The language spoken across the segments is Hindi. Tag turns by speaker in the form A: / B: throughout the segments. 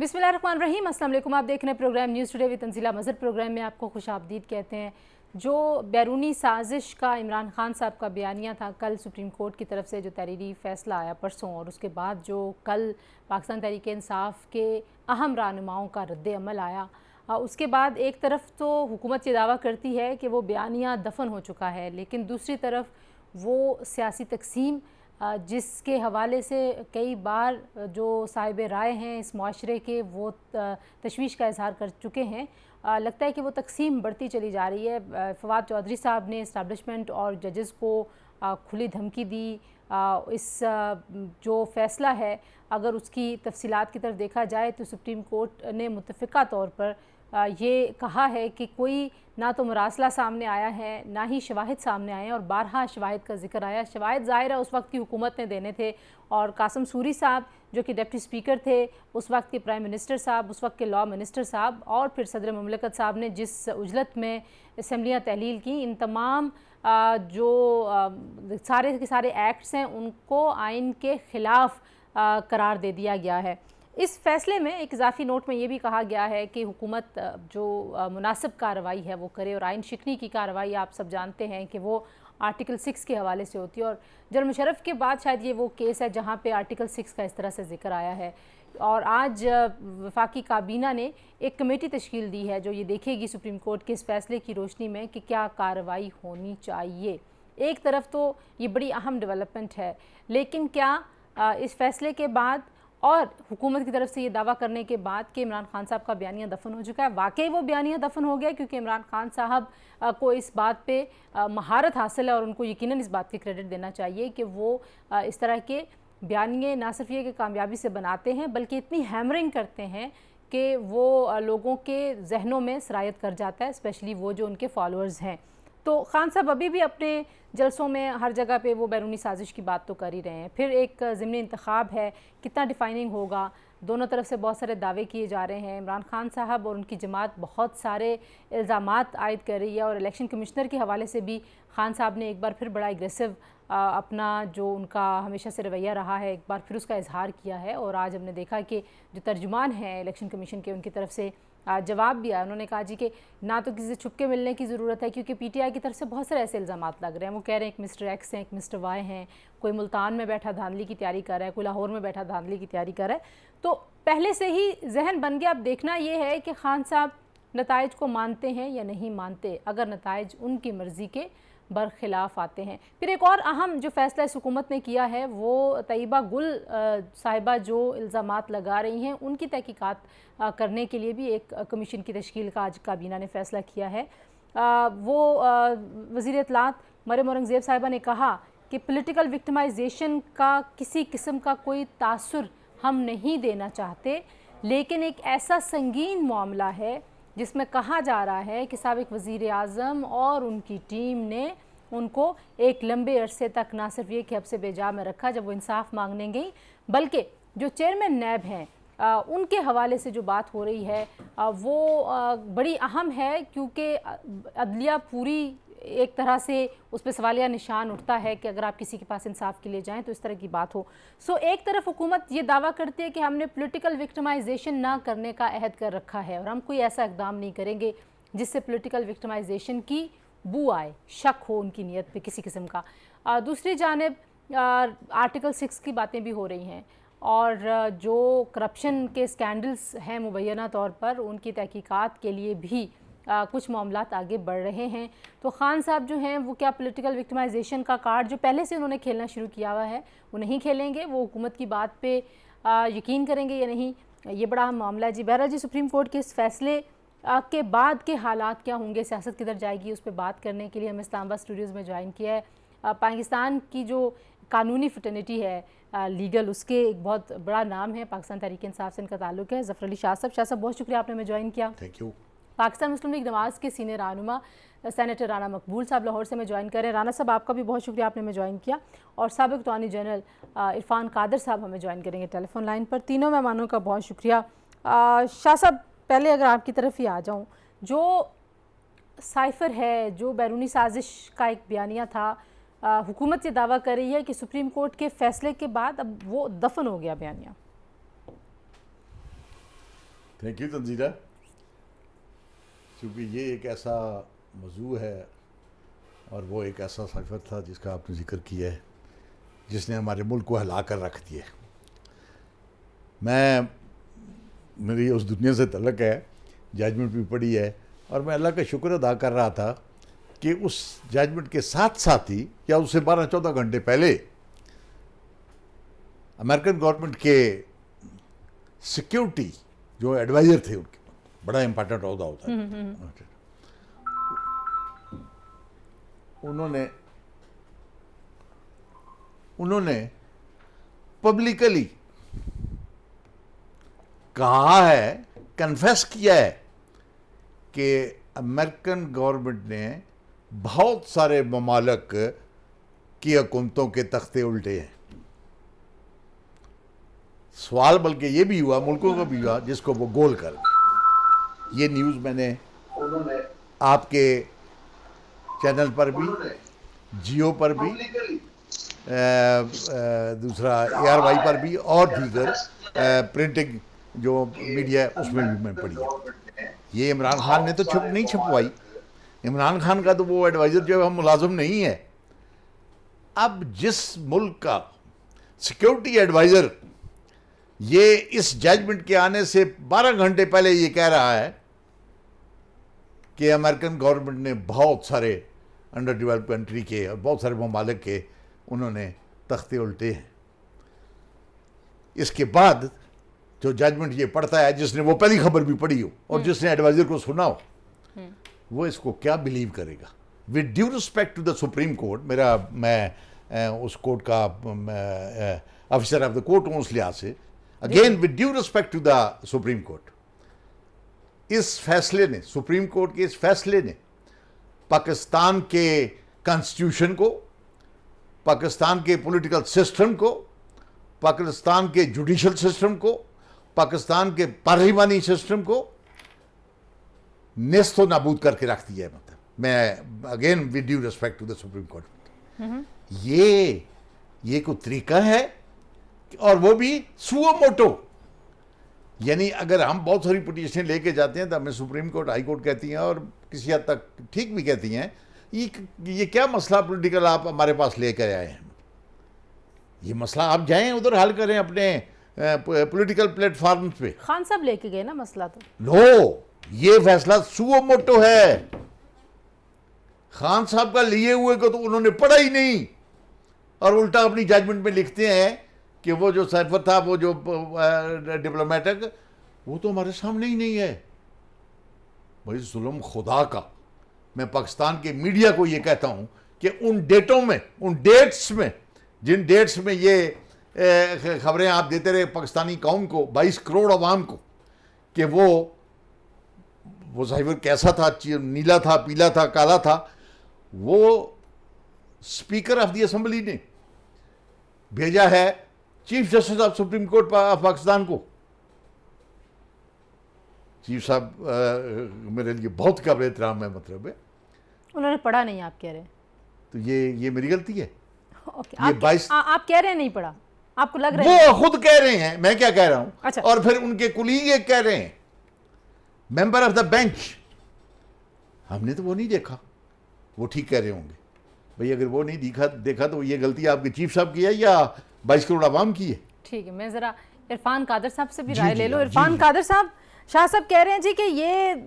A: बिस्मिल्लाहिर्रहमानिर्रहीम, अस्सलाम वालेकुम। आप देख रहे हैं programme news today with Tanzeela Mazhar. Programme में आपको खुशामदीद कहते हैं। जो बैरूनी साजिश का इमरान खान साहब का बयानिया था, कल सुप्रीम कोर्ट की तरफ से जो तहरीरी फ़ैसला आया परसों, और उसके बाद जो कल पाकिस्तान तहरीक इंसाफ के अहम रहनुमाओं का रद्द अमल आया, उसके बाद एक तरफ तो हुकूमत ये दावा करती है कि वो बयानिया दफन हो चुका है, लेकिन दूसरी तरफ वो सियासी तकसीम जिसके हवाले से कई बार जो साहिब राय हैं इस माशरे के, वो तशवीश का इजहार कर चुके हैं। लगता है कि वो तकसीम बढ़ती चली जा रही है। फवाद चौधरी साहब ने इस्टेब्लिशमेंट और जजेस को खुली धमकी दी। इस जो फ़ैसला है, अगर उसकी तफसीलात की तरफ देखा जाए तो सुप्रीम कोर्ट ने मुतफ़िका तौर पर ये कहा है कि कोई ना तो मुरासला सामने आया है, ना ही शवाहिद सामने आए हैं, और बारहा शवाहिद का जिक्र आया। शवाहिद ज़ाहिर है उस वक्त की हुकूमत ने देने थे, और कासिम सूरी साहब जो कि डिप्टी स्पीकर थे, उस वक्त के प्राइम मिनिस्टर साहब, उस वक्त के लॉ मिनिस्टर साहब, और फिर सदर मुमलिकत साहब ने जिस उजलत में असम्बलियाँ तहलील की, इन तमाम जो सारे के सारे एक्ट्स हैं उनको आइन के ख़िलाफ़ करार दे दिया गया है। इस फ़ैसले में एक इजाफ़ी नोट में ये भी कहा गया है कि हुकूमत जो मुनासिब कार्रवाई है वो करे, और आइन शिकनी की कार्रवाई आप सब जानते हैं कि वो आर्टिकल 6 के हवाले से होती है, और जनरल मुशर्रफ के बाद शायद ये वो केस है जहाँ पे आर्टिकल 6 का इस तरह से जिक्र आया है। और आज वफाकी काबीना ने एक कमेटी तश्कील दी है जो ये देखेगी सुप्रीम कोर्ट के इस फ़ैसले की रोशनी में कि क्या कार्रवाई होनी चाहिए। एक तरफ तो ये बड़ी अहम डेवलपमेंट है, लेकिन क्या इस फ़ैसले के बाद और हुकूमत की तरफ से ये दावा करने के बाद कि इमरान खान साहब का बयानिया दफन हो चुका है, वाकई वो बयानिया दफन हो गया? क्योंकि इमरान खान साहब को इस बात पे महारत हासिल है, और उनको यकीनन इस बात की क्रेडिट देना चाहिए कि वो इस तरह के बयानिए ना सिर्फ ये कि कामयाबी से बनाते हैं, बल्कि इतनी हैमरिंग करते हैं कि वो लोगों के जहनों में सरायत कर जाता है, स्पेशली वो जो उनके फॉलोअर्स हैं। तो खान साहब अभी भी अपने जलसों में हर जगह पे वो बैरूनी साजिश की बात तो कर ही रहे हैं। फिर एक ज़िमनी इंतखाब है, कितना डिफाइनिंग होगा, दोनों तरफ से बहुत सारे दावे किए जा रहे हैं। इमरान खान साहब और उनकी जमात बहुत सारे इल्ज़ामात आयद कर रही है, और इलेक्शन कमिश्नर के हवाले से भी खान साहब ने एक बार फिर बड़ा एग्रेसिव अपना जो उनका हमेशा से रवैया रहा है, एक बार फिर उसका इजहार किया है। और आज हमने देखा कि जो तर्जुमान हैं इलेक्शन कमीशन के, उनकी तरफ से जवाब भी आया। उन्होंने कहा जी कि ना तो किसी से छुप के मिलने की ज़रूरत है, क्योंकि पीटीआई की तरफ से बहुत सारे ऐसे इल्ज़ामात लग रहे हैं। वो कह रहे हैं एक मिस्टर एक्स हैं, एक मिस्टर वाई हैं, कोई मुल्तान में बैठा धांधली की तैयारी कर रहा है, कोई लाहौर में बैठा धांधली की तैयारी कर रहा है। तो पहले से ही जहन बन गया। अब देखना ये है कि खान साहब नताइज को मानते हैं या नहीं मानते। अगर नताइज उनकी मर्ज़ी के बरखिलाफ़ आते हैं। फिर एक और अहम जो फ़ैसला इस हुकूमत ने किया है, वो तैयबा गुल साहिबा जो इल्ज़ामात लगा रही हैं उनकी तहकीकात करने के लिए भी एक कमीशन की तश्कील का आज काबीना ने फ़ैसला किया है। वो वज़ीर इत्तलात मरियम औरंगज़ेब साहिबा ने कहा कि पॉलिटिकल विक्टिमाइजेशन का किसी किस्म का कोई तासुर हम नहीं देना चाहते, लेकिन एक ऐसा संगीन मामला है जिसमें कहा जा रहा है कि साबिक़ वज़ीर आज़म और उनकी टीम ने उनको एक लंबे अरसे तक ना सिर्फ ये कि हब्से बेजा में रखा जब वो इंसाफ मांगने गई, बल्कि जो चेयरमैन नैब हैं उनके हवाले से जो बात हो रही है वो बड़ी अहम है, क्योंकि अदलिया पूरी एक तरह से उस पर सवालिया निशान उठता है कि अगर आप किसी के पास इंसाफ के लिए जाएं तो इस तरह की बात हो। सो एक तरफ हुकूमत ये दावा करती है कि हमने पॉलिटिकल विक्टिमाइजेशन ना करने का अहद कर रखा है, और हम कोई ऐसा इकदाम नहीं करेंगे जिससे पॉलिटिकल विक्टिमाइजेशन की बू आए, शक हो उनकी नीयत पे किसी किस्म का। दूसरी जानिब आर्टिकल 6 की बातें भी हो रही हैं, और जो करप्शन के स्कैंडल्स हैं मुबैना तौर पर, उनकी तहकीकात के लिए भी कुछ मामलात आगे बढ़ रहे हैं। तो खान साहब जो हैं वो क्या पॉलिटिकल विक्टिमाइजेशन का कार्ड जो पहले से उन्होंने खेलना शुरू किया हुआ है वो नहीं खेलेंगे? वो हुकूमत की बात पे यकीन करेंगे या नहीं? ये बड़ा अहम मामला है जी। बहरहाल जी, सुप्रीम कोर्ट के इस फैसले के बाद के हालात क्या होंगे, सियासत किधर जाएगी, उस पर बात करने के लिए हमें इस्लामाबाद स्टूडियोज़ में ज्वाइन किया है पाकिस्तान की जो कानूनी फ्रेटर्निटी है लीगल, उसके एक बहुत बड़ा नाम है, पाकिस्तान तहरीक इंसाफ से इनका ताल्लुक है, ज़फ़र अली शाह साहब। शाह साहब, बहुत शुक्रिया आपने हमें ज्वाइन किया।
B: Thank you.
A: पाकिस्तान मुस्लिम लीग नवाज़ के सीनियर रहनुमा सेनेटर राना मकबूल साहब लाहौर से हमें ज्वाइन कर रहे हैं। राना साहब, आपका भी बहुत शुक्रिया, आपने हमें ज्वाइन किया। और साबिक़ अटॉर्नी जनरल इरफान कादर साहब हमें ज्वाइन करेंगे टेलीफोन लाइन पर। तीनों मेहमानों का बहुत शुक्रिया। शाह साहब, पहले अगर आपकी तरफ ही आ जाऊँ, जो साइफ़र है, जो बैरूनी साजिश का एक बयानिया था, हुकूमत ये दावा कर रही है कि सुप्रीम कोर्ट के फ़ैसले के बाद अब वो दफन हो गया बयानिया।
B: Thank you Tanzila. क्योंकि ये एक ऐसा मौजू है और वो एक ऐसा सफ़र था जिसका आपने जिक्र किया है, जिसने हमारे मुल्क को हिला कर रख दिया। मेरी उस दुनिया से तल्लुक़ है, जजमेंट भी पढ़ी है, और मैं अल्लाह का शुक्र अदा कर रहा था कि उस जजमेंट के साथ साथ ही या उससे 12-14 घंटे पहले अमेरिकन गवर्नमेंट के सिक्योरिटी जो एडवाइज़र थे, उनके बड़ा इम्पोर्टेंट ओहदा होता है, उन्होंने पब्लिकली कहा है, कन्फेस किया है कि अमेरिकन गवर्नमेंट ने बहुत सारे ममालिक की हुकूमतों के तख्ते उल्टे हैं। सवाल बल्कि ये भी हुआ, मुल्कों का भी हुआ जिसको वो गोल कर गए। ये न्यूज़ मैंने आपके चैनल पर भी, जियो पर भी, दूसरा ARY पर भी और दीगर प्रिंटिंग जो मीडिया है उसमें भी मैं पढ़ी है। ये इमरान खान ने तो नहीं छपवाई। इमरान खान का तो वो एडवाइज़र जो है मुलाजिम नहीं है। अब जिस मुल्क का सिक्योरिटी एडवाइज़र ये इस जजमेंट के आने से 12 घंटे पहले ये कह रहा है कि अमेरिकन गवर्नमेंट ने बहुत सारे अंडर डेवलप्ड कंट्री के और बहुत सारे ममालिक के उन्होंने तख्ते उल्टे हैं, इसके बाद जो जजमेंट ये पढ़ता है, जिसने वो पहली खबर भी पढ़ी हो और जिसने एडवाइज़र को सुना हो, वो इसको क्या बिलीव करेगा। With due respect to the supreme court, मैं उस कोर्ट का ऑफिसर ऑफ द कोर्ट हूँ, उस लिहाज से again with due respect to the supreme court, इस फैसले ने, सुप्रीम कोर्ट के इस फैसले ने पाकिस्तान के कॉन्स्टिट्यूशन को, पाकिस्तान के पॉलिटिकल सिस्टम को, पाकिस्तान के जुडिशल सिस्टम को, पाकिस्तान के पार्लिमानी सिस्टम को नेस्तो नाबूद करके रख दिया है। मतलब मैं again with due respect to the supreme court, ये कोई तरीका है? और वो भी सुओ मोटो, यानी अगर हम बहुत सारी पिटीशन लेके जाते हैं तो हमें सुप्रीम कोर्ट, हाई कोर्ट कहती हैं और किसी हद तक ठीक भी कहती हैं, ये क्या मसला पॉलिटिकल आप हमारे पास लेकर आए हैं? ये मसला आप जाएं उधर हल करें अपने पॉलिटिकल प्लेटफॉर्म पे।
A: खान साहब लेके गए ना मसला, तो
B: नो, ये फैसला सुओ मोटो है। खान साहब का लिए हुए को तो उन्होंने पढ़ा ही नहीं और उल्टा अपनी जजमेंट में लिखते हैं कि वो जो साइफर था, वो जो डिप्लोमेटिक, वो तो हमारे सामने ही नहीं है। भाई जुल्म खुदा का, मैं पाकिस्तान के मीडिया को ये कहता हूं कि उन डेटों में, उन डेट्स में, जिन डेट्स में ये खबरें आप देते रहे पाकिस्तानी कौम को, 22 करोड़ अवाम को, कि वो साइफर कैसा था, नीला था, पीला था, काला था, वो स्पीकर ऑफ द असेंबली ने भेजा है chief justice of supreme court of Pakistan को। चीफ साहब मेरे लिए बहुत काबिल एहतराम है, मतलब है
A: उन्होंने पढ़ा नहीं, आप कह रहे हैं,
B: तो ये मेरी गलती है।
A: ओके, आप कह रहे हैं नहीं पढ़ा, आपको लग रहा
B: है? वो खुद कह रहे हैं, मैं क्या कह रहा हूं।
A: अच्छा।
B: और फिर उनके कुलीग कह रहे हैं, मेंबर ऑफ द बेंच, हमने तो वो नहीं देखा, वो ठीक कह रहे होंगे। भाई अगर वो नहीं देखा तो ये गलती आपके चीफ साहब की है या 22 करोड़ आवाम की है?
A: ठीक है, मैं जरा इरफान कादर साहब से भी राय ले लो। इरफान कादर साहब, शाह साहब कह रहे हैं जी कि ये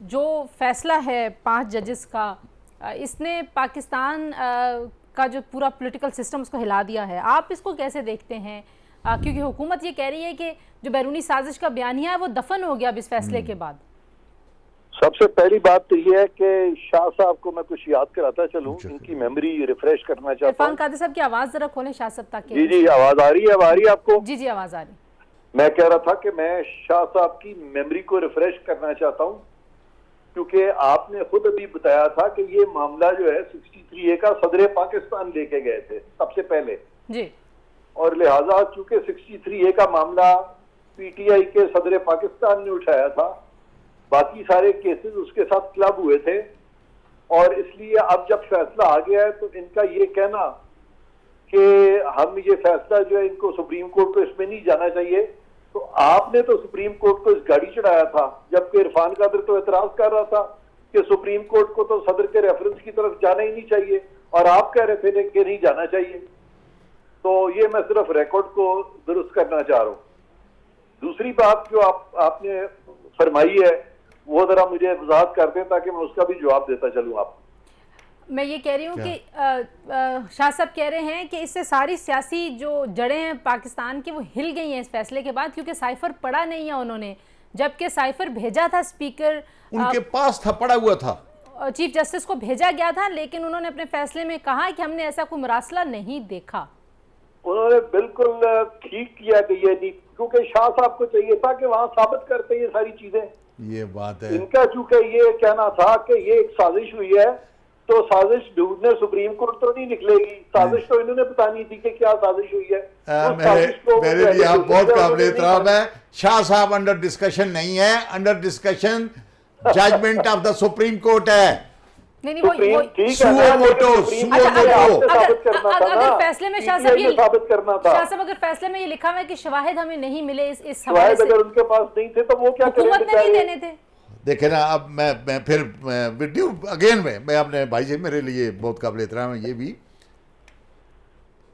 A: जो फैसला है 5 जजेस का, इसने पाकिस्तान का जो पूरा पॉलिटिकल सिस्टम उसको हिला दिया है। आप इसको कैसे देखते हैं? क्योंकि हुकूमत ये कह रही है कि जो बैरूनी साजिश का बयानिया है वो दफन हो गया अब इस फैसले के बाद।
C: सबसे पहली बात तो ये है कि शाह साहब को मैं कुछ याद कराता चलूं, इनकी मेमोरी रिफ्रेश करना चाहता हूं।
A: इरफान कादर साहब की आवाज जरा खोलें शाह साहब ताकि।
C: जी आवाज आ रही है? अब आ रही है आपको?
A: जी आवाज आ रही।
C: मैं कह रहा था कि मैं शाह साहब की मेमोरी को रिफ्रेश करना चाहता हूं, क्योंकि आपने खुद अभी बताया था कि ये मामला जो है 63A का सदर पाकिस्तान लेके गए थे सबसे पहले
A: जी, और
C: लिहाजा चूंकि 63A का मामला PTI के सदर पाकिस्तान ने उठाया था, बाकी सारे केसेस उसके साथ क्लब हुए थे, और इसलिए अब जब फैसला आ गया है तो इनका ये कहना कि हम ये फैसला जो है इनको सुप्रीम कोर्ट को इसमें नहीं जाना चाहिए, तो आपने तो सुप्रीम कोर्ट को इस गाड़ी चढ़ाया था, जबकि इरफान कादर तो एतराज कर रहा था कि सुप्रीम कोर्ट को तो सदर के रेफरेंस की तरफ जाना ही नहीं चाहिए, और आप कह रहे थे कि नहीं जाना चाहिए। तो ये मैं सिर्फ रिकॉर्ड को दुरुस्त करना चाह रहा हूँ। दूसरी बात जो आपने फरमाई है वो जरा मुझे वजाहत कर दें ताकि मैं उसका भी जवाब देता चलूँ। आप
A: मैं ये कह रही हूँ कि शाह साहब कह रहे हैं कि इससे सारी सियासी जो जड़ें हैं पाकिस्तान की वो हिल गई हैं इस फैसले के बाद, क्योंकि साइफर पढ़ा नहीं है उन्होंने, जबकि साइफर भेजा था स्पीकर
B: उनके पास था, पड़ा हुआ था,
A: चीफ जस्टिस को भेजा गया था, लेकिन उन्होंने अपने फैसले में कहा कि हमने ऐसा कोई मरासला नहीं देखा।
C: उन्होंने बिल्कुल ठीक किया कि ये नहीं, क्योंकि शाह साहब को चाहिए था कि वहां साबित करते ये सारी चीजें।
B: ये बात है।
C: इनका चूंकि ये कहना था कि ये एक साजिश हुई है, तो साजिश ढूंढने सुप्रीम कोर्ट तो नहीं निकलेगी, साजिश तो इन्होंने बतानी थी कि क्या साजिश हुई है।
B: मेरे लिए आप बहुत काबिल एहतराम है। शाह साहब अंडर डिस्कशन नहीं है, under discussion judgement of the supreme court है।
A: नहीं वो
C: अगर
A: फैसले में शाह
C: साबित करना था,
A: शाह साहब अगर फैसले में ये लिखा हुआ है कि शवाहिद हमें नहीं मिले इस हवाले से,
C: अगर उनके पास नहीं थे तो वो क्या
A: हुकूमत ने नहीं देने थे।
B: देखे ना, अब मैं फिर वीडियो अगेन में मैं अपने भाई से, मेरे लिए बहुत काबिल एहतराम है ये भी।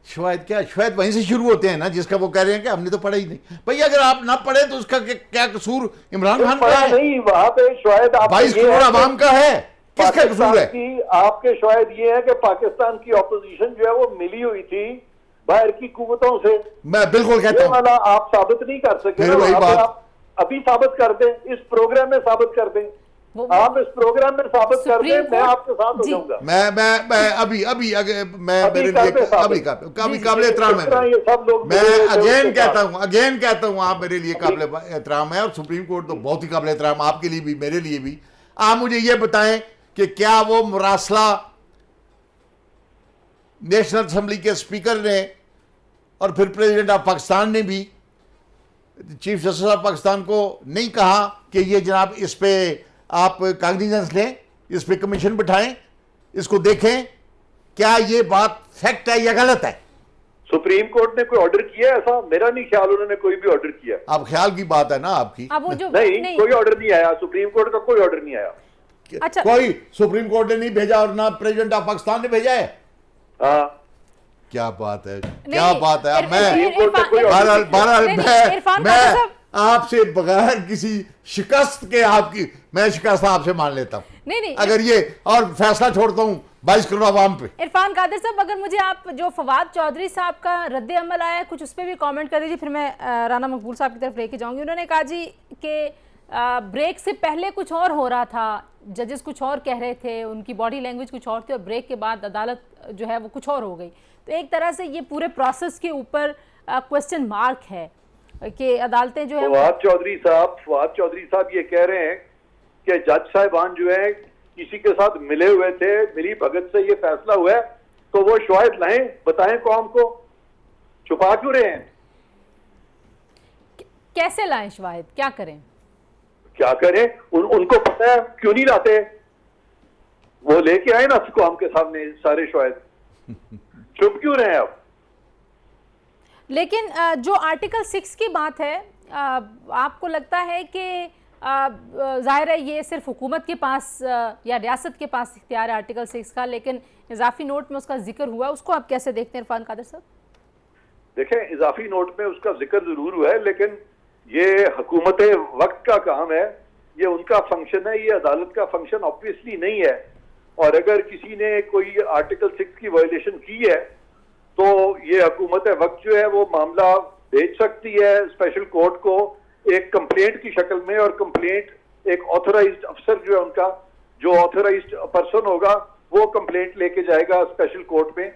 B: शायद वहीं से शुरू होते हैं ना, जिसका वो कह रहे हैं कि हमने तो पढ़ा ही नहीं। भाई अगर आप ना पढ़े तो उसका क्या कसूर इमरान खान का है?
C: नहीं, वहां पे शायद
B: 22 करोड़ आवाम का है, किसका कसूर है?
C: आपके शायद ये है कि पाकिस्तान की ऑपोजिशन जो है वो मिली हुई थी बाहर की कुव्वतों से।
B: मैं बिल्कुल कहता हूं,
C: वाला आप साबित नहीं कर सके,
B: वही बात
C: आप अभी साबित कर दें, इस प्रोग्राम में साबित कर दें, आप इस प्रोग्राम में साबित कर दें, मैं आपके साथ हो जाऊंगा।
B: मैं अभी मेरे लिए अभी काबिल एहतराम है। मैं अगेन कहता हूं आप मेरे लिए काबिल एहतराम है, और सुप्रीम कोर्ट तो बहुत ही काबिल एहतराम आपके लिए भी, मेरे लिए भी। आप मुझे ये बताएं कि क्या वो मुरासला नेशनल असेंबली के स्पीकर ने और फिर प्रेसिडेंट ऑफ पाकिस्तान ने भी चीफ जस्टिस ऑफ पाकिस्तान को नहीं कहा कि ये जनाब इस पे आप कागनिजेंस लें, इस पे कमीशन बिठाएं, इसको देखें, क्या ये बात फैक्ट है या गलत है?
C: सुप्रीम कोर्ट ने कोई ऑर्डर किया ऐसा? मेरा नहीं ख्याल उन्होंने कोई भी ऑर्डर किया।
B: अब ख्याल की बात है ना आपकी।
A: अब वो जो
C: नहीं, कोई ऑर्डर नहीं आया, सुप्रीम कोर्ट का कोई ऑर्डर नहीं आया।
A: अच्छा,
B: कोई सुप्रीम कोर्ट ने नहीं भेजा और ना प्रेसिडेंट ऑफ पाकिस्तान ने भेजा है।
C: हाँ,
B: क्या बात है, क्या बात है। मैं आपसे बगैर किसी शिकस्त के मैं शिकस्त आपसे मान लेता हूँ।
A: नहीं
B: अगर ये और फैसला छोड़ता हूँ 22 करोड़ आवाम पे।
A: इरफान कादिर साहब, अगर मुझे आप जो फवाद चौधरी साहब का रद्द अमल आया है कुछ उस पर भी कमेंट कर दीजिए, फिर मैं राना मकबूल साहब की तरफ लेके जाऊंगी। उन्होंने कहा जी कि ब्रेक से पहले कुछ और हो रहा था, जजेस कुछ और कह रहे थे, उनकी बॉडी लैंग्वेज कुछ और थी, और ब्रेक के बाद अदालत जो है वो कुछ और हो गई। तो एक तरह से ये पूरे प्रोसेस के ऊपर क्वेश्चन मार्क है कि अदालतें जो है
C: फवाद चौधरी साहब ये कह रहे हैं कि जज साहिबान जो है किसी के साथ मिले हुए थे, मिली भगत से ये फैसला हुआ है, तो वो शवाहिद लाएं, बताएं कौम को, छुपा क्यों रहे हैं?
A: कैसे लाएं शवाहिद, क्या करें?
C: उनको पता है, क्यों नहीं लाते? वो लेके आए ना कौम के सामने सारे शवाहिद, चुप क्यों रहे अब?
A: लेकिन जो आर्टिकल 6 की बात है, आपको लगता है कि जाहिर है ये सिर्फ हुकूमत के पास या रियासत के पास इख्तियार है आर्टिकल 6 का, लेकिन इजाफी नोट में उसका जिक्र हुआ, उसको आप कैसे देखते हैं इरफान कादिर साहब?
C: देखें, इजाफी नोट में उसका जिक्र जरूर हुआ है, लेकिन ये हुकूमत वक्त का काम है, ये उनका फंक्शन है, ये अदालत का फंक्शन ऑब्वियसली नहीं है। और अगर किसी ने कोई आर्टिकल 6 की वायलेशन की है तो ये हुकूमत वक्त जो है वो मामला भेज सकती है स्पेशल कोर्ट को एक कंप्लेंट की शक्ल में, और कंप्लेंट एक ऑथराइज्ड अफसर जो है उनका, जो ऑथराइज्ड पर्सन होगा वो कंप्लेंट लेके जाएगा स्पेशल कोर्ट में।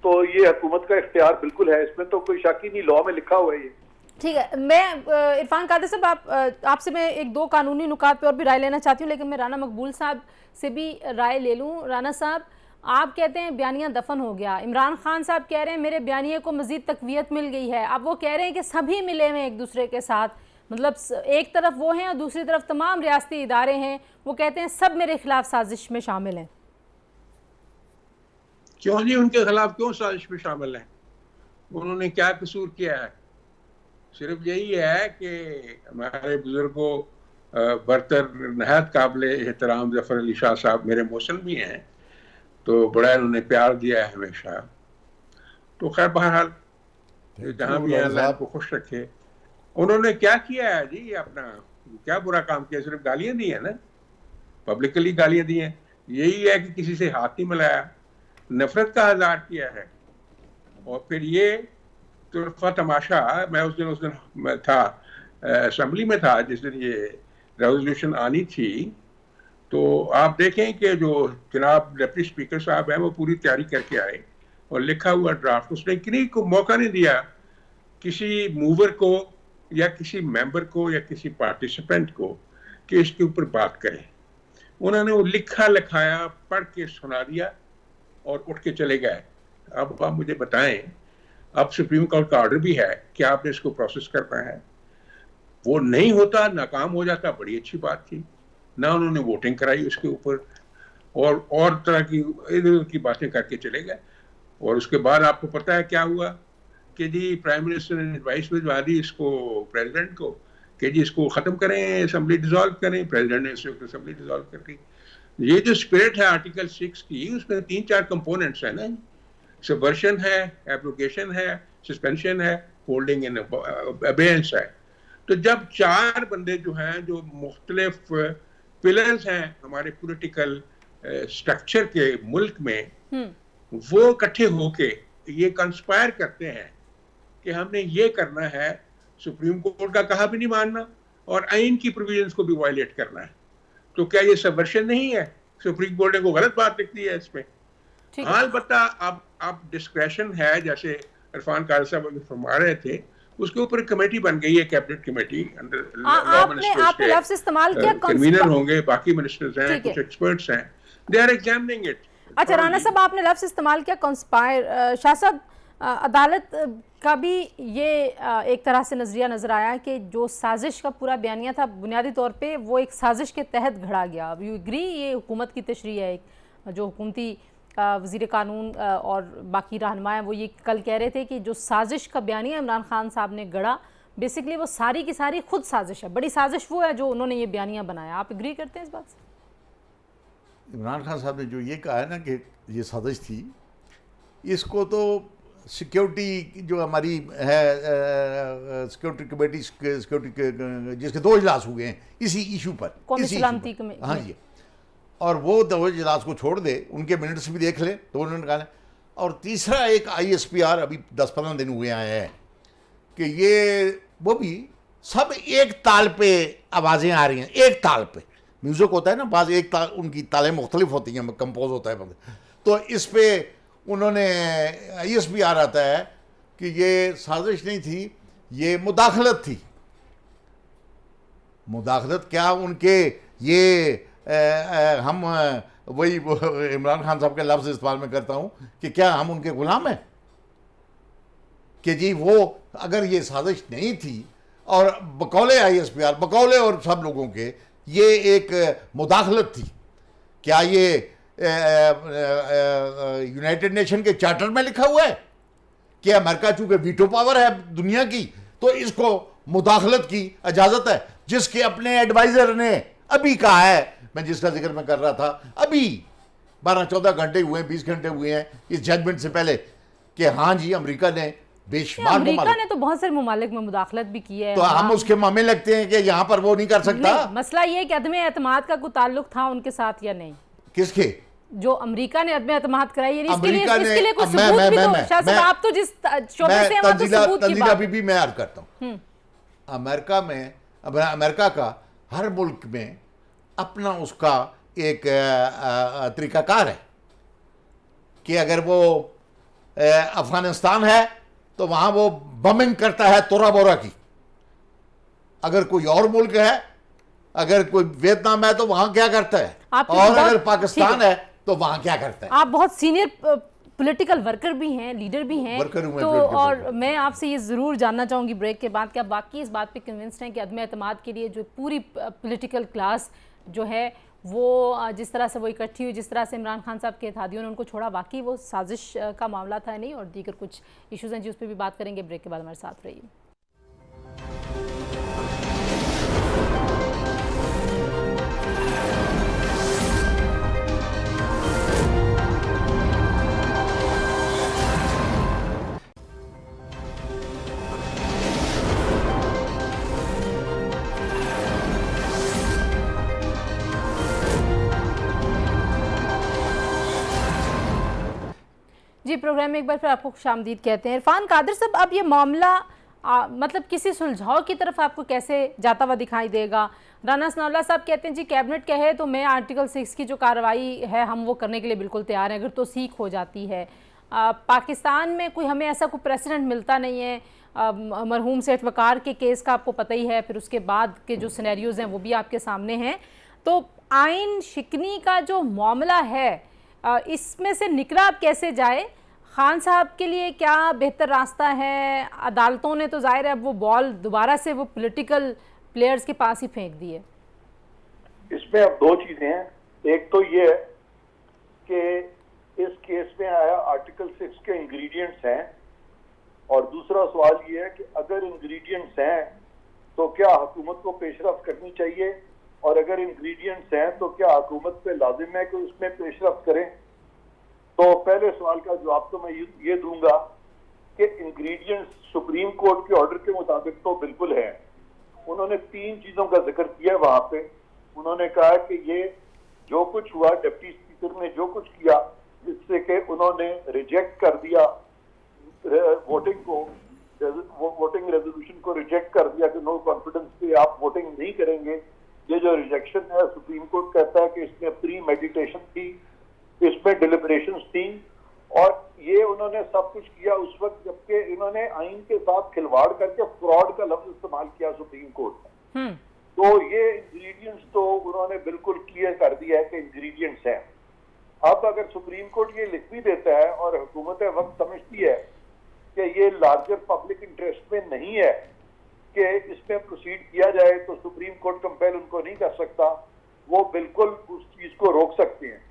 C: तो ये हुकूमत का इख्तियार बिल्कुल है, इसमें तो कोई शक ही नहीं, लॉ में लिखा हुआ है ये।
A: ठीक है, मैं इरफान कादिर साहब आपसे मैं एक दो कानूनी नुकात पे और भी राय लेना चाहती हूँ, लेकिन मैं राना मकबूल साहब से भी राय ले लूँ। राना साहब, आप कहते हैं बयानिया दफन हो गया, इमरान खान साहब कह रहे हैं मेरे बयानिए को मजीद तकवीयत मिल गई है, अब वो कह रहे हैं कि सभी मिले हुए एक दूसरे के साथ, मतलब एक तरफ वो हैं और दूसरी तरफ तमाम रियासती इदारे हैं, वो कहते हैं सब मेरे खिलाफ साजिश में शामिल हैं।
D: क्यों नहीं, उनके खिलाफ क्यों साजिश में शामिल हैं? उन्होंने क्या कसूर किया है? सिर्फ यही है कि हमारे बुजुर्गों बरतर नहायत काबिल एहतराम जफर अली शाह साहब मेरे मौसन भी हैं, तो बड़ा इन्होंने प्यार दिया है हमेशा। तो खैर बहरहाल जहाँ भी है अल्लाह को खुश रखे। उन्होंने क्या किया है जी, अपना क्या बुरा काम किया? सिर्फ गालियां दी है ना, पब्लिकली गालियां दी हैं। यही है कि किसी से हाथ नहीं मिलाया, नफरत का इजहार किया है। और फिर ये तुरफा तमाशा, मैं उस दिन मैं था असेंबली में था जिस दिन ये रेजोल्यूशन आनी थी, तो आप देखें कि जो जनाब डिप्टी स्पीकर साहब हैं वो पूरी तैयारी करके आए और लिखा हुआ ड्राफ्ट, उसने किसी को मौका नहीं दिया किसी मूवर को या किसी मेंबर को या किसी पार्टिसिपेंट को कि इसके ऊपर बात करें। उन्होंने वो लिखा लिखाया पढ़ के सुना दिया और उठ के चले गए। अब आप मुझे बताएं, अब सुप्रीम कोर्ट का ऑर्डर भी है कि आपने इसको प्रोसेस करना है। वो नहीं होता, नाकाम हो जाता, बड़ी अच्छी बात थी ना। उन्होंने वोटिंग कराई उसके ऊपर और तरह की इधर की बातें करके चले गए। और उसके बाद आपको पता है क्या हुआ कि जी प्राइम मिनिस्टर ने एडवाइस भिजवा दी इसको प्रेसिडेंट को कि जी इसको खत्म करें, असेंबली डिसॉल्व करें। प्रेसिडेंट ने इस वक्त असेंबली डिसॉल्व कर दी। ये जो स्पिरिट है आर्टिकल 6 की, उसमें 3-4 कंपोनेंट्स है ना, सबवर्शन है, एब्रोगेशन है, सस्पेंशन है, होल्डिंग इन अबेयंस है। तो जब 4 बंदे जो हैं, जो मुख्तलिफ पिलर्स हैं हमारे पॉलिटिकल स्ट्रक्चर के मुल्क में, वो इकट्ठे होके ये कंस्पायर करते हैं कि हमने ये करना है, सुप्रीम कोर्ट का कहा भी नहीं मानना और आइन की प्रोविजंस को भी वायलेट करना है, तो क्या ये सबवर्शन नहीं है? सुप्रीम कोर्ट ने को गलत बात लिख दी है इसमें। हाँ, अलबत्ता अब डिस्क्रेशन है, जैसे इरफान काल साहब फरमा रहे थे, उसके ऊपर कमेटी बन गई है, कैबिनेट कमेटी अंडर
A: आपने लफ्ज इस्तेमाल किया,
D: कन्वीनर होंगे, बाकी मिनिस्टर्स हैं, कुछ एक्सपर्ट्स हैं, दे आर एग्जामिनिंग इट।
A: अच्छा राना साहब, आपने लफ्ज इस्तेमाल किया कंस्पायर। शाह साहब, अदालत का भी ये एक तरह से नजरिया नजर आया कि जो साजिश का पूरा बयानिया था, बुनियादी तौर पे वो एक साजिश के तहत घड़ा गया। अब यू एग्री, ये हुकूमत की तशरीह है, एक जो हुकूमती वज़ीर कानून और बाकी रहनुमा हैं वो ये कल कह रहे थे कि जो साजिश का बयानिया इमरान खान साहब ने गढ़ा, बेसिकली वो सारी की सारी खुद साजिश है। बड़ी साजिश वो है जो उन्होंने ये बयानिया बनाया। आप एग्री करते हैं इस बात से?
B: इमरान खान साहब ने जो ये कहा है ना कि ये साजिश थी, इसको तो सिक्योरिटी जो हमारी है सिक्योरिटी कमेटी, सिक्योरिटी जिसके 2 इजलास हुए हैं इसी इशू पर, इसी इशू पर, हाँ जी, और वो 2 इजलास को छोड़ दे, उन्होंने मिनट्स भी देख ले तो उन्होंने कहा। और तीसरा एक ISPR अभी 10-15 दिन हुए आए हैं कि ये वो भी सब एक ताल पे आवाज़ें आ रही हैं, एक ताल पे म्यूज़िक होता है ना, बाज़ एक ताल, उनकी तालें मुख्तलिफ होती हैं, कंपोज होता है। तो इस पे उन्होंने ISPR आता है कि ये साजिश नहीं थी, ये मुदाखलत थी। मुदाखलत क्या, उनके ये हम वही इमरान खान साहब के लफ्ज़ इस्तेमाल में करता हूँ कि क्या हम उनके गुलाम हैं? कि जी वो अगर ये साजिश नहीं थी और बकौले ISPR, बकौले और सब लोगों के, ये एक मुदाखलत थी, क्या ये यूनाइटेड नेशन के चार्टर में लिखा हुआ है कि अमेरिका चूंकि वीटो पावर है दुनिया की तो इसको मुदाखलत की इजाज़त है? जिसके अपने एडवाइज़र ने अभी कहा है, मैं जिसका जिक्र मैं कर रहा था, अभी 12-14 घंटे हुए हैं, 20 घंटे हुए हैं इस जजमेंट से पहले, कि हाँ जी अमेरिका ने बेशुमार,
A: अमेरिका ने तो बहुत सारे मुमालिक में मुदाखलत भी की है,
B: तो हम उसके मामे लगते हैं कि यहाँ पर वो नहीं कर सकता।
A: मसला ये है कि अदम एतमाद का कोई ताल्लुक था उनके साथ या नहीं?
B: किसके?
A: जो अमेरिका ने अदम एतमाद कराई है, इसके लिए कोई सबूत भी तो, शाह साहब आप तो जिस शोबे से हैं वहां तो सबूत की बात
B: भी मैं अर्ज करता हूँ। अमेरिका में, अमेरिका का हर मुल्क में अपना उसका एक तरीकाकार है कि अगर वो अफगानिस्तान है तो वहां वो बमिंग करता है तोरा बोरा की। अगर कोई और मुल्क है, अगर कोई वियतनाम है तो वहां क्या करता है, और अगर पाकिस्तान है तो वहां क्या करता है।
A: आप बहुत सीनियर पॉलिटिकल वर्कर भी हैं, लीडर भी हैं, तो और मैं आपसे ये ज़रूर जानना चाहूँगी ब्रेक के बाद कि आप बाकी इस बात पे कन्विंस्ड हैं कि अदम एतमाद के लिए जो पूरी पॉलिटिकल क्लास जो है वो जिस तरह से वो इकट्ठी हुई, जिस तरह से इमरान खान साहब के इत्तेहादियों ने उनको छोड़ा, वाकई वो साजिश का मामला था नहीं? और दीगर कुछ इश्यूज़ हैं जी उस पर भी बात करेंगे। ब्रेक के बाद हमारे साथ रहिए। जी, प्रोग्राम में एक बार फिर आपको खुशामदीद कहते हैं। इरफान कादिर साहब, अब ये मामला मतलब किसी सुलझाव की तरफ आपको कैसे जाता हुआ दिखाई देगा? राना सनाउल्लाह साहब कहते हैं जी कैबिनेट कहे तो मैं आर्टिकल 6 की जो कार्रवाई है हम वो करने के लिए बिल्कुल तैयार हैं अगर तो सीख हो जाती है। पाकिस्तान में कोई हमें ऐसा कोई प्रेसिडेंट मिलता नहीं है। मरहूम सेठ वकार के केस का आपको पता ही है, फिर उसके बाद के जो सिनेरियोज़ हैं वो भी आपके सामने हैं। तो आइन शिकनी का जो मामला है इसमें से निकला अब कैसे जाए? खान साहब के लिए क्या बेहतर रास्ता है? अदालतों ने तो जाहिर है अब वो बॉल दोबारा से वो पॉलिटिकल प्लेयर्स के पास ही फेंक दी है।
C: इसमें अब दो चीजें हैं। एक तो ये है कि इस केस में आया आर्टिकल 6 के इंग्रेडिएंट्स हैं, और दूसरा सवाल ये है कि अगर इंग्रेडिएंट्स हैं तो क्या हुकूमत को पेशरफ्त करनी चाहिए, और अगर इंग्रेडिएंट्स हैं तो क्या हुकूमत पे लाजिम है कि उसमें पेशरफ्त करें। तो पहले सवाल का जवाब तो मैं ये दूंगा कि इंग्रेडिएंट्स सुप्रीम कोर्ट के ऑर्डर के मुताबिक तो बिल्कुल है। उन्होंने 3 चीजों का जिक्र किया वहां पे। उन्होंने कहा कि ये जो कुछ हुआ, डिप्टी स्पीकर ने जो कुछ किया, जिससे कि उन्होंने रिजेक्ट कर दिया वोटिंग को, वोटिंग रेजोल्यूशन को रिजेक्ट कर दिया कि नो कॉन्फिडेंस पे आप वोटिंग नहीं करेंगे। ये जो रिजेक्शन है, सुप्रीम कोर्ट कहता है कि इसमें प्री मेडिटेशन थी, इसमें डिलिब्रेशंस थी, और ये उन्होंने सब कुछ किया उस वक्त जबकि इन्होंने आइन के साथ खिलवाड़ करके फ्रॉड का लफ्ज इस्तेमाल किया सुप्रीम कोर्ट ने। तो ये इंग्रेडिएंट्स तो उन्होंने बिल्कुल क्लियर कर दिया है कि इंग्रेडिएंट्स हैं। अब अगर सुप्रीम कोर्ट ये लिख भी देता है और हुकूमत वक्त समझती है कि ये लार्जर पब्लिक इंटरेस्ट में नहीं है कि इसमें प्रोसीड किया जाए, तो सुप्रीम कोर्ट कंपेल उनको नहीं कर सकता। वो बिल्कुल उस चीज को रोक सकते हैं,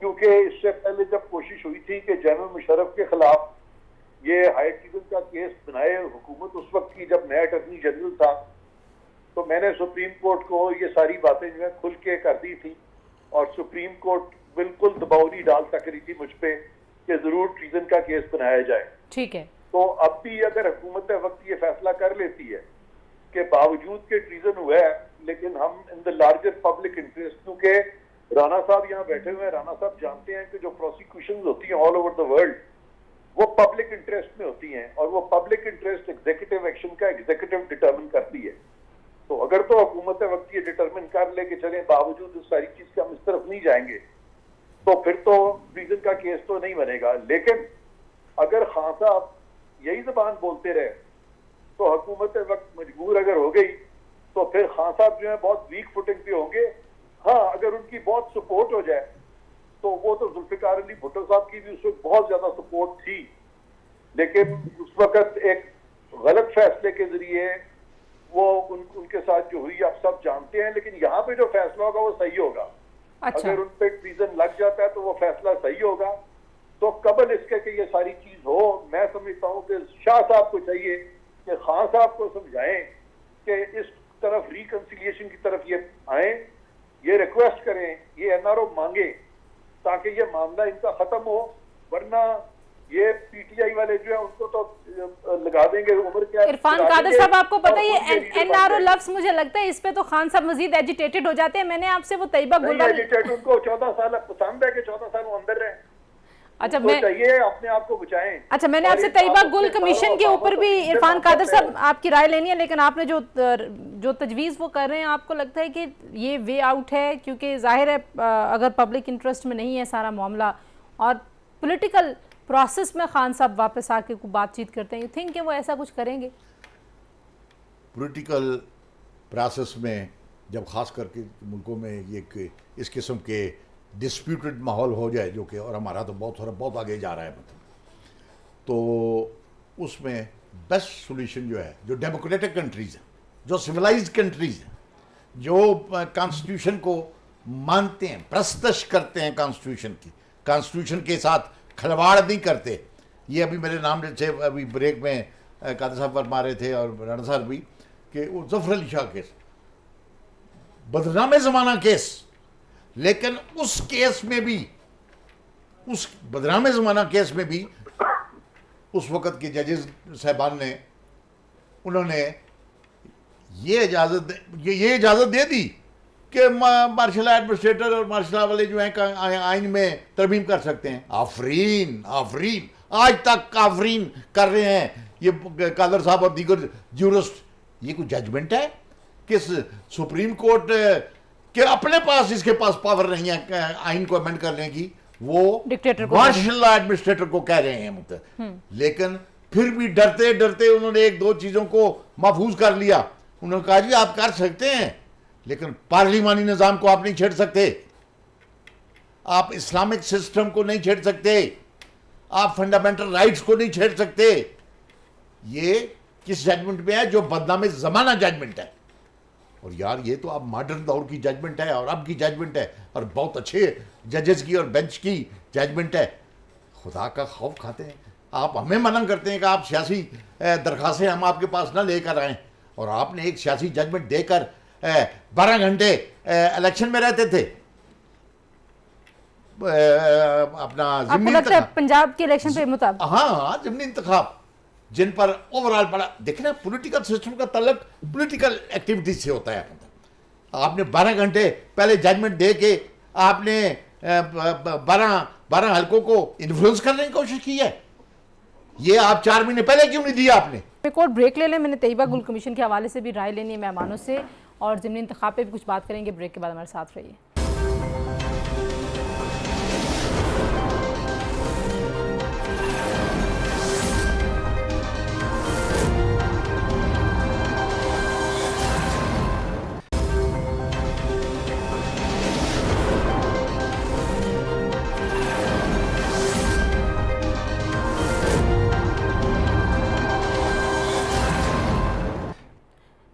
C: क्योंकि इससे पहले जब कोशिश हुई थी कि जनरल मुशर्रफ के खिलाफ ये हाई ट्रिब्यूनल का केस बनाए हुकूमत उस वक्त की जब नया अटॉर्नी जनरल था, तो मैंने सुप्रीम कोर्ट को ये सारी बातें जो है खुल के कर दी थी, और सुप्रीम कोर्ट बिल्कुल दबाव नहीं डाल सक रही थी मुझ पे कि जरूर ट्रीजन का केस बनाया जाए।
A: ठीक है।
C: तो अब भी अगर हुकूमत वक्त ये फैसला कर लेती है कि बावजूद के ट्रीजन हुआ है, लेकिन हम in the larger public interest, क्योंकि राना साहब यहाँ बैठे हुए हैं, राना साहब जानते हैं कि जो प्रोसिक्यूशन होती हैं ऑल ओवर द वर्ल्ड वो पब्लिक इंटरेस्ट में होती हैं, और वो पब्लिक इंटरेस्ट एग्जीक्यूटिव एक्शन का एग्जीक्यूटिव डिटर्मिन करती है। तो अगर तो हुकूमत वक्त ये डिटर्मिन कर ले कि चले बावजूद उस सारी चीज के हम इस तरफ नहीं जाएंगे, तो फिर तो ट्रीजन का केस तो नहीं बनेगा। लेकिन अगर खान साहब यही जबान बोलते रहे तो हुकूमत वक्त मजबूर अगर हो गई तो फिर खान साहब जो है बहुत वीक फुटिंग पे होंगे। हाँ, अगर उनकी बहुत सपोर्ट हो जाए तो वो तो जुल्फिकार अली भुट्टो साहब की भी उस वक्त बहुत ज्यादा सपोर्ट थी, लेकिन उस वक्त एक गलत फैसले के जरिए वो उनके साथ जो हुई आप सब जानते हैं। लेकिन यहाँ पे जो फैसला होगा वो सही होगा।
A: अच्छा।
C: अगर उन पे ट्रीजन लग जाता है तो वो फैसला सही होगा। तो कबल इसके कि ये सारी चीज हो, मैं समझता हूँ कि शाह साहब को चाहिए कि खान साहब को समझाएं कि इस तरफ रिकंसिलिएशन की तरफ ये आए, ये रिक्वेस्ट करें, ये एनआरओ मांगे ताकि ये मामला इनका खत्म हो। वरना ये पीटीआई वाले जो है उनको तो लगा देंगे उम्र क्या।
A: इरफान कादिर साहब, आपको पता है ये एनआरओ लफ्ज, मुझे लगता है इस पे तो खान साहब मजीद एजिटेटेड हो जाते हैं। मैंने आपसे वो तैयबा गुल
C: एजिटेट उनको 14 साल पसंद है कि 14 साल वो अंदर रहे।
A: अच्छा,
C: मैं चाहिए अपने आप को बचाएं।
A: अच्छा, मैंने आपसे तैयबा गुल कमीशन के ऊपर भी इरफान कादिर साहब आपकी राय लेनी है, लेकिन आपने जो तजवीज़ वो कर रहे हैं, आपको लगता है कि ये वे आउट है? क्योंकि जाहिर है अगर पब्लिक इंटरेस्ट में नहीं है सारा मामला और पॉलिटिकल प्रोसेस में खान साहब वापस आके बातचीत करते हैं, यू थिंक कि वो ऐसा कुछ करेंगे?
B: पॉलिटिकल प्रोसेस में जब खास करके मुल्कों में ये इस किस्म के डिस्प्यूटेड माहौल हो जाए, जो कि और हमारा तो बहुत आगे जा रहा है, मतलब तो उसमें बेस्ट सॉल्यूशन जो है, जो डेमोक्रेटिक कंट्रीज़ हैं, जो सिविलाइज्ड कंट्रीज़ हैं, जो कॉन्स्टिट्यूशन को मानते हैं, प्रस्तश करते हैं कॉन्स्टिट्यूशन के साथ खिलवाड़ नहीं करते। ये अभी मेरे नाम से अभी ब्रेक में कादिर साहब फरमा रहे थे और राणा साहब भी कि वो जफर अली शाह केस बदनामे ज़माना केस, लेकिन उस केस में भी, उस बदनामे ज़माना केस में भी उस वक़्त के जजेस साहबान ने उन्होंने ये इजाज़त दे दी कि मार्शल एडमिनिस्ट्रेटर और मार्शल वाले जो हैं आइन में तरमीम कर सकते हैं। आफरीन आफरीन, आज तक काफरीन कर रहे हैं ये कादर साहब और दीगर ज्यूरिस्ट। ये कोई जजमेंट है? किस सुप्रीम कोर्ट के अपने पास इसके पास पावर नहीं है आइन को अमेंड करने की, वो
A: डिक्टेटर को
B: मार्शल लॉ एडमिनिस्ट्रेटर को कह रहे हैं लेकिन फिर भी डरते डरते उन्होंने एक दो चीजों को महफूज कर लिया। उन्होंने कहा जी आप कर सकते हैं लेकिन पार्लिमानी निजाम को आप नहीं छेड़ सकते, आप इस्लामिक सिस्टम को नहीं छेड़ सकते, आप फंडामेंटल राइट्स को नहीं छेड़ सकते। ये किस जजमेंट में है? जो बदनामे जमाना जजमेंट है। और यार ये तो अब मॉडर्न दौर की जजमेंट है और अब की जजमेंट है और बहुत अच्छे जजेस की और बेंच की जजमेंट है। खुदा का खौफ खाते हैं। आप हमें मना करते हैं कि आप सियासी दरखास्तें हम आपके पास ना लेकर आएँ, और आपने एक सियासी जजमेंट देकर 12 घंटे इलेक्शन में रहते थे। अपना
A: आपको लगता है पंजाब के इलेक्शन पे मुताबिक?
B: हाँ, ज़िमनी इंतखाब जिन पर ओवरऑल बड़ा देखना, पॉलिटिकल सिस्टम का तल्लुक पॉलिटिकल एक्टिविटीज से होता है। आपने 12 घंटे पहले जजमेंट दे के आपने 12 हलकों को इन्फ्लुएंस करने की कोशिश की है। ये आप 4 महीने पहले क्यों नहीं दिया आपने?
A: एक और ब्रेक ले लें, मैंने तैयबा गुल कमीशन के हवाले से भी राय लेनी है मेहमानों से, और ज़िमनी इंतखाब पे भी कुछ बात करेंगे। ब्रेक के बाद हमारे साथ रहिए।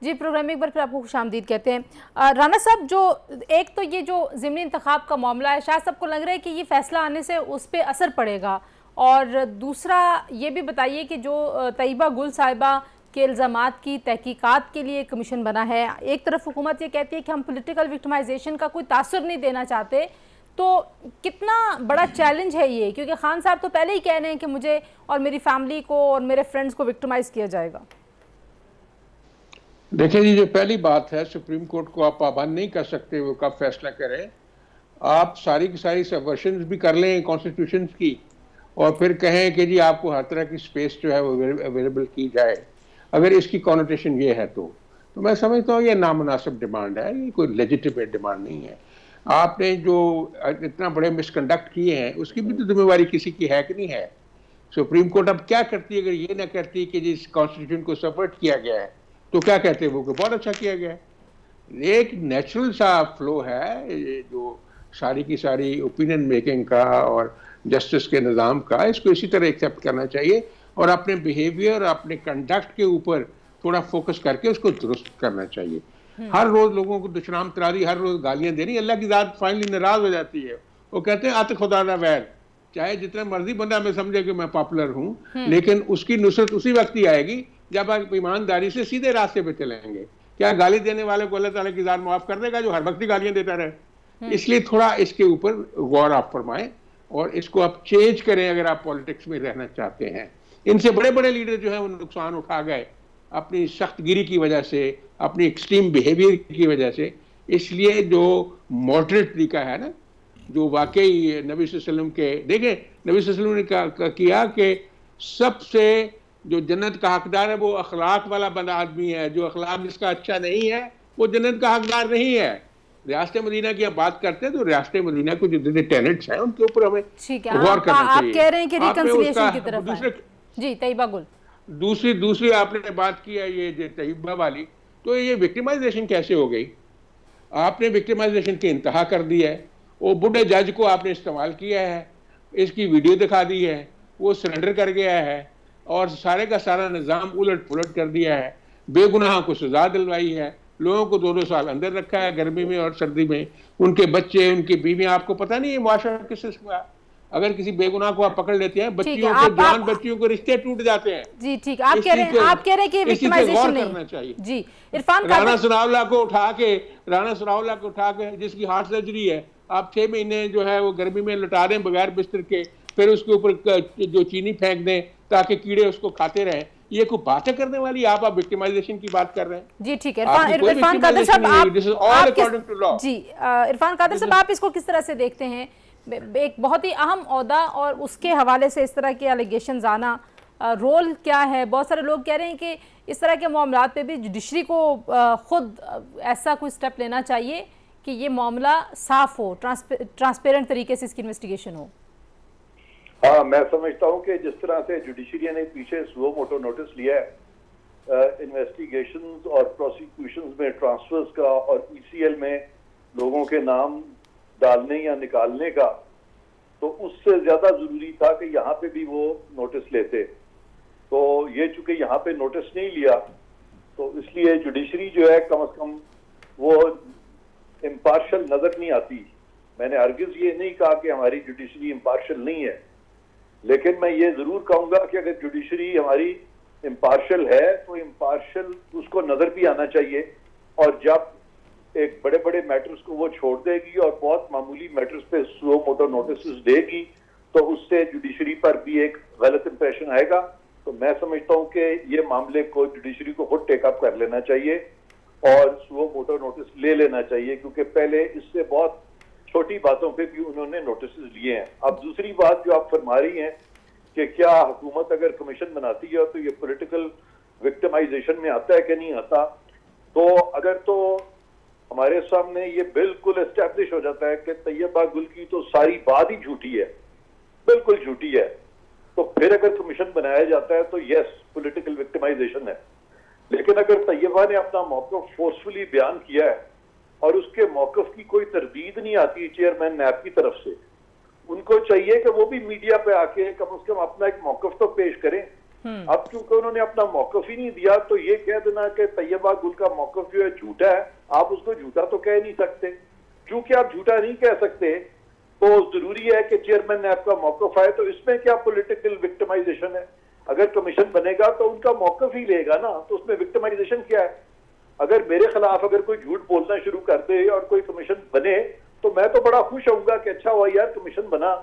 A: जी, प्रोग्राम में एक बार फिर आपको खुशामदीद कहते हैं। राना साहब, जो एक तो ये जो ज़िमनी इंतखाब का मामला है, शायद सबको लग रहा है कि ये फैसला आने से उस पर असर पड़ेगा, और दूसरा ये भी बताइए कि जो तैयबा गुल साहिबा के इल्ज़ामात की तहकीकात के लिए कमीशन बना है, एक तरफ हुकूमत ये कहती है कि हम पॉलिटिकल विक्टिमाइजेशन का कोई तासुर नहीं देना चाहते, तो कितना बड़ा चैलेंज है ये? क्योंकि खान साहब तो पहले ही कह रहे हैं कि मुझे और मेरी फैमिली को और मेरे फ्रेंड्स को विक्टिमाइज किया जाएगा।
D: देखिए जी, जो पहली बात है, सुप्रीम कोर्ट को आप पाबंद नहीं कर सकते वो कब फैसला करे। आप सारी की सारी सबवर्शंस भी कर लें कॉन्स्टिट्यूशन की और फिर कहें कि जी आपको हर तरह की स्पेस जो है वो अवेलेबल की जाए, अगर इसकी कॉनोटेशन ये है तो मैं समझता हूँ ये नामुनासिब डिमांड है, ये कोई लेजिटिमेट डिमांड नहीं है। आपने जो इतना बड़े मिसकंडक्ट किए हैं उसकी भी तो जिम्मेवारी किसी की है कि नहीं है। सुप्रीम कोर्ट अब क्या करती है? अगर ये ना करती कि जिस कॉन्स्टिट्यूशन को सबवर्ट किया गया है तो क्या कहते हैं वो कि बहुत अच्छा किया गया है। एक नेचुरल सा फ्लो है जो सारी की सारी ओपिनियन मेकिंग का और जस्टिस के निज़ाम का, इसको इसी तरह एक्सेप्ट करना चाहिए और अपने बिहेवियर, अपने कंडक्ट के ऊपर थोड़ा फोकस करके उसको दुरुस्त करना चाहिए। हर रोज लोगों को दुश्मनाम तरारी, हर रोज गालियां देनी, अल्लाह की ज़ात फाइनली नाराज हो जाती है। वो कहते हैं अत खुदा ना वैर, चाहे जितना मर्जी बंदा हमें समझे कि मैं पॉपुलर हूँ, लेकिन उसकी नुसरत उसी वक्त ही आएगी जब आप ईमानदारी से सीधे रास्ते पे चलेंगे। क्या गाली देने वाले को अल्लाह ताला की ज़ात माफ कर देगा जो हर वक्त ही गालियां देता रहे? इसलिए थोड़ा इसके ऊपर गौर आप फरमाएं और इसको आप चेंज करें अगर आप पॉलिटिक्स में रहना चाहते हैं। इनसे बड़े बड़े लीडर जो है वो नुकसान उठा गए अपनी सख्तगिरी की वजह से, अपनी एक्सट्रीम बिहेवियर की वजह से। इसलिए जो मॉडरेट तरीका है ना, जो वाकई नबी सल्लल्लाहु अलैहि वसल्लम के, देखें नबी सल्लल्लाहु अलैहि वसल्लम ने किया कि सबसे जो जन्नत का हकदार है वो अखलाक वाला बंदा आदमी है, जो अखलाक जिसका अच्छा नहीं है वो जन्नत का हकदार नहीं है। रियासत मदीना की आप बात करते हैं तो रियासत मदीना को जितने टेनेंट्स हैं उनके ऊपर हमें गौर करना चाहिए।
A: आप कह रहे हैं कि रिकंसिलिएशन की तरफ
D: दूसरे
A: जी तैयबा गुल,
D: दूसरी आपने बात की है ये तैयबा वाली, तो ये विक्टिमाइजेशन कैसे हो गई? आपने विक्टिमाइजेशन की इंतहा कर दी है। वो बुढ़े जज को आपने इस्तेमाल किया है, इसकी वीडियो दिखा दी है, वो सरेंडर कर गया है और सारे का सारा निज़ाम उलट पुलट कर दिया है, बेगुनाह को सजा दिलवाई है, लोगों को 2-2 साल अंदर रखा है गर्मी में और सर्दी में, उनके बच्चे, उनकी बीवियां, आपको पता नहीं है मुआशरा किससे हुआ। अगर किसी बेगुनाह को आप पकड़ लेते हैं, बच्चियों को, जवान बच्चियों को रिश्ते टूट जाते हैं।
A: जी ठीक, आप कह रहे हैं कि विक्टिमाइजेशन नहीं करना चाहिए। जी इरफान,
D: राना सनाउल्लाह को उठा के जिसकी हार्ट सर्जरी है, आप 6 महीने जो है वो गर्मी में लटा दें बगैर बिस्तर के, फिर उसके ऊपर जो चीनी फेंक दें ताकि कीड़े उसको खाते रहें, ये कोई बातें करने वाली? आप विक्टिमाइजेशन की बात कर रहे हैं?
A: जी ठीक है। इरफान कादर साहब, आप इसको किस तरह से देखते हैं? एक बहुत ही अहम ओहदा और उसके हवाले से इस तरह के एलिगेशंस आना, रोल क्या है? बहुत सारे लोग कह रहे हैं कि इस तरह के मामलात पे भी जुडिशरी को खुद ऐसा कोई स्टेप लेना चाहिए कि ये मामला साफ हो, ट्रांसपेरेंट तरीके से इसकी इन्वेस्टिगेशन हो।
C: हाँ, मैं समझता हूँ कि जिस तरह से जुडिशरी ने पीछे सुओ मोटो नोटिस लिया है इन्वेस्टिगेशंस और प्रोसिक्यूशंस में ट्रांसफर्स का और ईसीएल में लोगों के नाम डालने या निकालने का, तो उससे ज्यादा जरूरी था कि यहाँ पे भी वो नोटिस लेते। तो ये चूंकि यहाँ पे नोटिस नहीं लिया, तो इसलिए जुडिशरी जो है कम से कम वो इम्पार्शल नजर नहीं आती। मैंने हरगिज ये नहीं कहा कि हमारी जुडिशरी इम्पार्शल नहीं है, लेकिन मैं ये जरूर कहूंगा कि अगर जुडिशरी हमारी इम्पार्शल है तो इम्पार्शल उसको नजर भी आना चाहिए, और जब एक बड़े बड़े मैटर्स को वो छोड़ देगी और बहुत मामूली मैटर्स पे सुओ मोटो नोटिस देगी, तो उससे जुडिशरी पर भी एक गलत इंप्रेशन आएगा। तो मैं समझता हूँ कि ये मामले को जुडिशरी को खुद टेकअप कर लेना चाहिए और सुओ मोटो नोटिस ले लेना चाहिए, क्योंकि पहले इससे बहुत छोटी बातों पे भी उन्होंने नोटिस लिए हैं। अब दूसरी बात जो आप फरमा रही हैं कि क्या हुकूमत अगर कमीशन बनाती है तो ये पॉलिटिकल विक्टिमाइजेशन में आता है कि नहीं आता, तो अगर तो हमारे सामने ये बिल्कुल एस्टैब्लिश हो जाता है कि तैयबा गुल की तो सारी बात ही झूठी है, बिल्कुल झूठी है, तो फिर अगर कमीशन बनाया जाता है तो यस पॉलिटिकल विक्टिमाइजेशन है। लेकिन अगर तैयबा ने अपना मौक़िफ़ फोर्सफुली बयान किया है और उसके मौक़िफ़ की कोई तरदीद नहीं आती चेयरमैन नैब की तरफ से, उनको चाहिए कि वो भी मीडिया पे आके कम से कम अपना एक मौक़िफ़ तो पेश करें। अब क्योंकि उन्होंने अपना मौक़िफ़ ही नहीं दिया, तो ये कह देना कि तैयबा गुल का मौक़िफ़ जो है झूठा है, आप उसको झूठा तो कह नहीं सकते। क्योंकि आप झूठा नहीं कह सकते तो जरूरी है कि चेयरमैन नैब का मौक़िफ़ आए, तो इसमें क्या पॉलिटिकल विक्टिमाइजेशन है? अगर कमीशन बनेगा तो उनका मौक़िफ़ ही लेगा ना, तो उसमें विक्टिमाइजेशन क्या है? अगर मेरे खिलाफ अगर कोई झूठ बोलना शुरू कर दे और कोई कमीशन बने, तो मैं तो बड़ा खुश होऊंगा कि अच्छा हुआ यार कमीशन बना,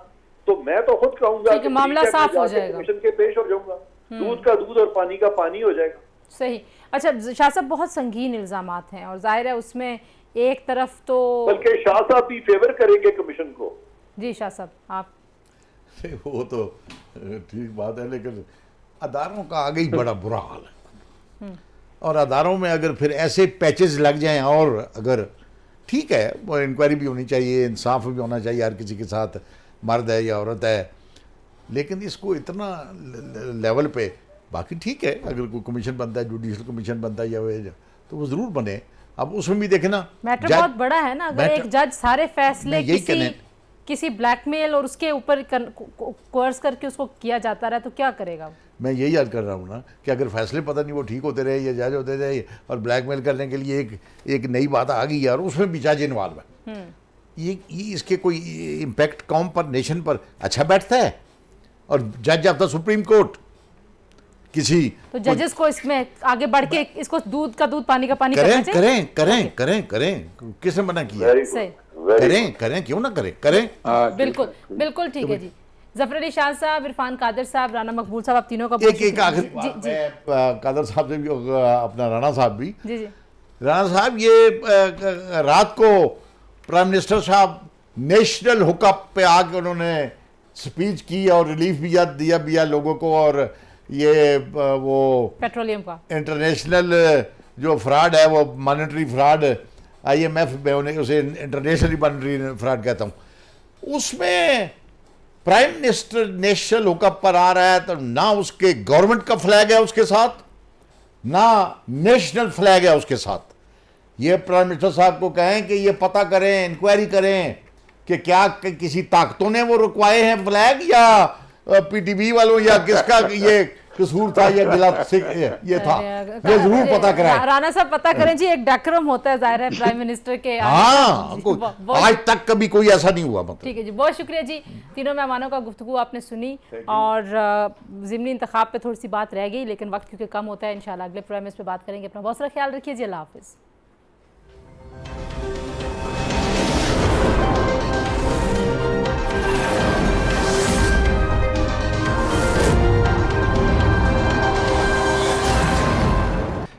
C: तो मैं तो खुद कहूंगा कि
A: मामला साफ हो जाएगा,
C: कमीशन के पेश हो जाऊंगा, दूध का दूध और पानी का पानी हो जाएगा।
A: सही। अच्छा शाह साहब, बहुत संगीन इल्जामात हैं और जाहिर है उसमें एक तरफ तो
C: बल्कि शाह साहब भी फेवर करेंगे कमीशन को।
A: जी शाह साहब आप।
B: वो तो ठीक बात है, लेकिन अदारों का आगे ही बड़ा बुरा हाल है, और अदारों में अगर फिर ऐसे पैचेस लग जाएं, और अगर ठीक है वो इंक्वायरी भी होनी चाहिए, इंसाफ भी होना चाहिए हर किसी के साथ, मर्द है या औरत है, लेकिन इसको इतना लेवल पे, बाकी ठीक है अगर कोई कमीशन बनता है, जुडिशल कमीशन बनता है या तो वो ज़रूर बने। अब उसमें भी देखना
A: मैटर बहुत बड़ा है ना, अगर एक जज सारे फैसले किसी ब्लैकमेल और उसके ऊपर कोर्स करके उसको किया जाता रहा तो क्या करेगा?
B: मैं यही याद कर रहा हूँ ना कि अगर फैसले पता नहीं वो ठीक होते रहे या जज होते रहे और ब्लैकमेल करने के लिए एक नई बात आ गई और उसमें भी जज इन्वॉल्व है, ये इसके कोई इम्पैक्ट कौम पर, नेशन पर अच्छा बैठता है? और जज जाता सुप्रीम कोर्ट किसी, तो
A: जजेस को इसमें आगे बढ़ के इसको दूध का दूध पानी का पानी
B: करें करें करें करें करें किसने मना किया? करें क्यों ना करें।
A: बिल्कुल बिल्कुल ठीक है जी। जफर अली शाह साहब, इरफान कादर साहब, राना मकबूल साहब, आप तीनों का
B: एक आखिरी कादर साहब से भी, अपना राना साहब भी।
A: जी जी।
B: राना साहब, ये रात को प्राइम मिनिस्टर साहब नेशनल हुकअप पे आके उन्होंने स्पीच की और रिलीफ भी दिया लोगों को, और ये वो
A: पेट्रोलियम का इंटरनेशनल
B: जो फ्रॉड है वो मॉनेटरी फ्रॉड, IMF में उन्हें उसे इंटरनेशनल मॉनेटरी फ्रॉड कहता हूँ, उसमें प्राइम मिनिस्टर नेशनल हुकअप पर आ रहा है, तो ना उसके गवर्नमेंट का फ्लैग है उसके साथ, ना नेशनल फ्लैग है उसके साथ। ये प्राइम मिनिस्टर साहब को कहें कि ये पता करें, इंक्वायरी करें कि क्या किसी ताकतों ने वो रुकवाए हैं फ्लैग, या PTB वालों, या किसका ये कसूर था, या गिला ये था, ये जरूर पता कराएं।
A: राना साहब पता करें जी, एक डेकोरम होता है जाहिर है प्राइम मिनिस्टर के।
B: हाँ, आज तक कभी कोई ऐसा नहीं हुआ। मतलब
A: ठीक है जी, बहुत शुक्रिया जी। तीनों मेहमानों का गुफ्तगू आपने सुनी, और ज़िमनी इंतखाब पे थोड़ी सी बात रह गई, लेकिन वक्त क्योंकि कम होता है, इंशाल्लाह अगले प्रोग्राम में इस पर बात करेंगे। अपना बहुत सारा ख्याल रखिए जी, अल्लाह हाफिज़।